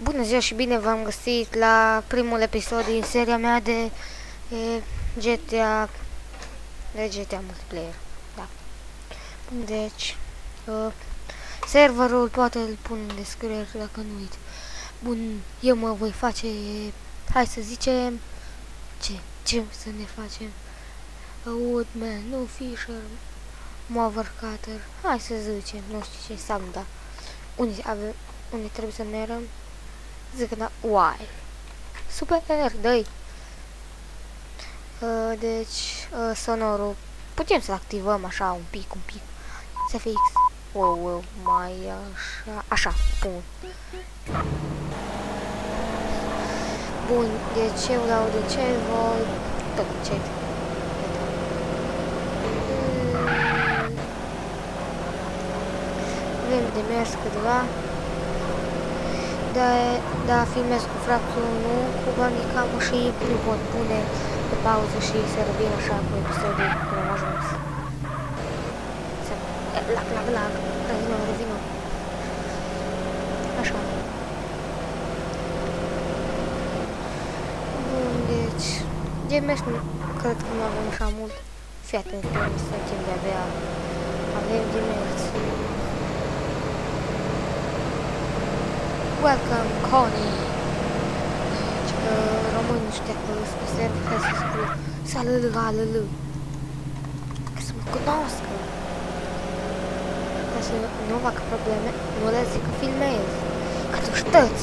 Bună ziua și bine v-am găsit la primul episod din seria mea de GTA Multiplayer. Da. Deci, serverul poate îl pun în descriere dacă nu uit. Bun, eu mă voi face, hai să zicem, ce să ne facem? Woodman, nu Fisher, Mover Cutter, hai să zicem, nu știu ce înseamnă, da. Unde trebuie să mergem? Zic că da, uai. Super, dă-i. Deci, sonorul, putem să activăm așa un pic. SFX. Wow, mai așa, bun. Bun, deci eu dau de ce voi, tot ce. Avem de mers câteva. Da, filmez cu fractul, nu cu bandicamul și nu pot pune pe pauză și să revin așa cu episodul când am ajuns. Lag, revină. Așa. Bun, deci, de mers cred că nu avem așa mult. Fii atent, suntem de-abia, avem de mers. Welcome, Connie! Deci, românii ăștia că sunt servi, hai să scriu salălălălă. Ca să mă cunoscă. Ca să nu fac probleme, nu le zic că filmez. Ca tu ștăți!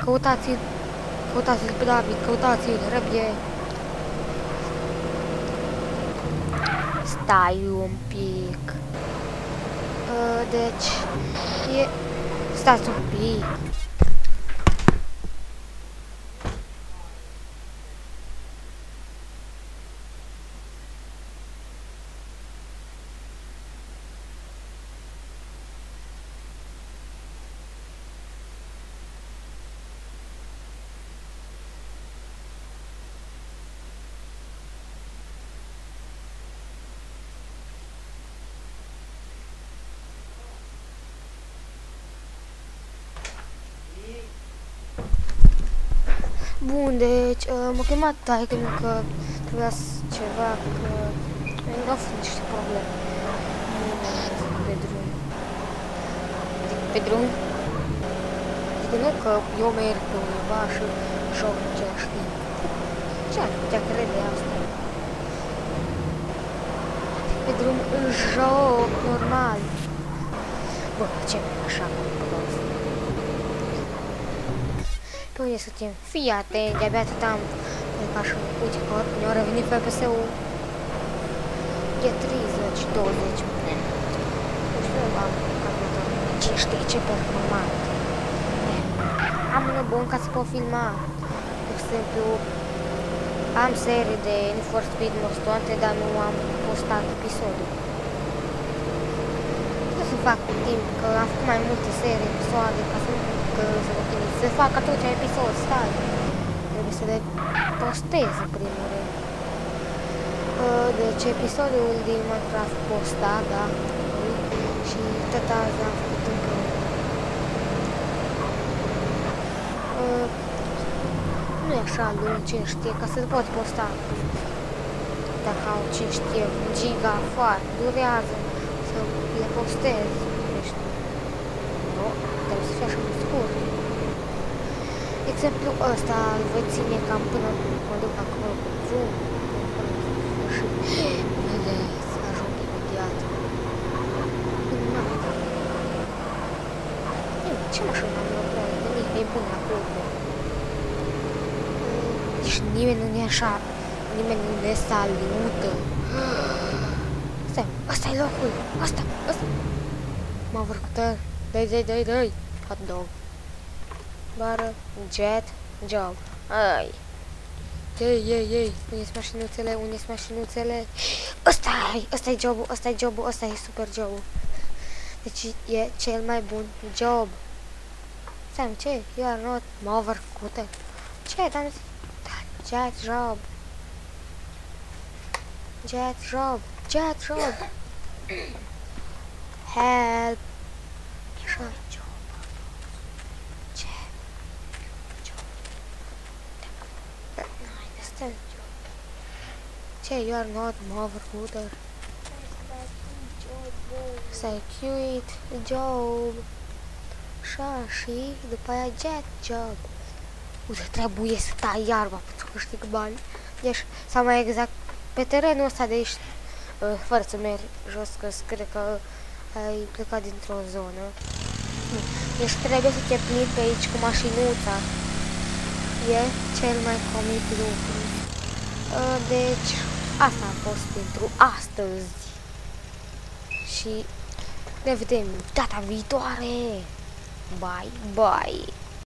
Căutați-l pe David, căutați-l, răbie! Stai un pic. Deci, stați un pic. Bun, deci m-a chemat taică că trebuia ceva, că nu au fost niște probleme. Pe drum. Pe drum? Adică nu că eu merg pe undeva și joc în același timp. Ce ar putea crede asta? Pe drum în joc, normal. Bă, ce așa cu asta? Pe unde suntem? Fii atent, de-abia atât am plecat și uite că ne-a revenit FPS-ul. E 30, 20. Nu știu, am calculator. Ce știi, ce performant. Am unul bun ca să pot filma. De exemplu, am serii de Need for Speed Most Wanted, dar nu am postat episodul. Trebuie să fac timp, că am făcut mai multe serii, episoade, ca să nu să fac atunci episod, stai. Trebuie să le postez în primul rând. Deci episodul din Minecraft postat, da. Și tot azi am făcut încă. Nu e așa lung, cine știe, ca să pot posta. Dacă au, cine știe, un giga foarte, durează să le postez. Nu, trebuie să fie așa mai scurt. Exemplu ăsta îl voi ține cam până mă duc acolo cu zoom și vedeți, ajung imediat. Ce mașină am eu? Nimic, e bun la curvă. Deci nimeni nu e așa, nimeni nu ne salută. Stai, ăsta-i locul, ăsta. Mă vârcută, dă-i, hot dog. Bară, jet, job. Ai. Ei, unde-s mașinuțele? Ăsta-i jobul, ăsta e super jobul. Deci e cel mai bun job. Sam, ce? You are not mover cutter. Ce? Dar jet job. Help. Ce? You are not mă recruiter. Să quit job. Așa, și după aia jet job. Uite, trebuie să tai iarba pentru că câștig bani. Deci, sau mai exact, pe terenul ăsta de aici, fără să mergi jos, că cred că ai plecat dintr-o zonă. Deci trebuie să te plimbi pe aici cu mașinuța. E cel mai comic lucru. Deci, asta a fost pentru astăzi. Și ne vedem data viitoare. Bye, bye.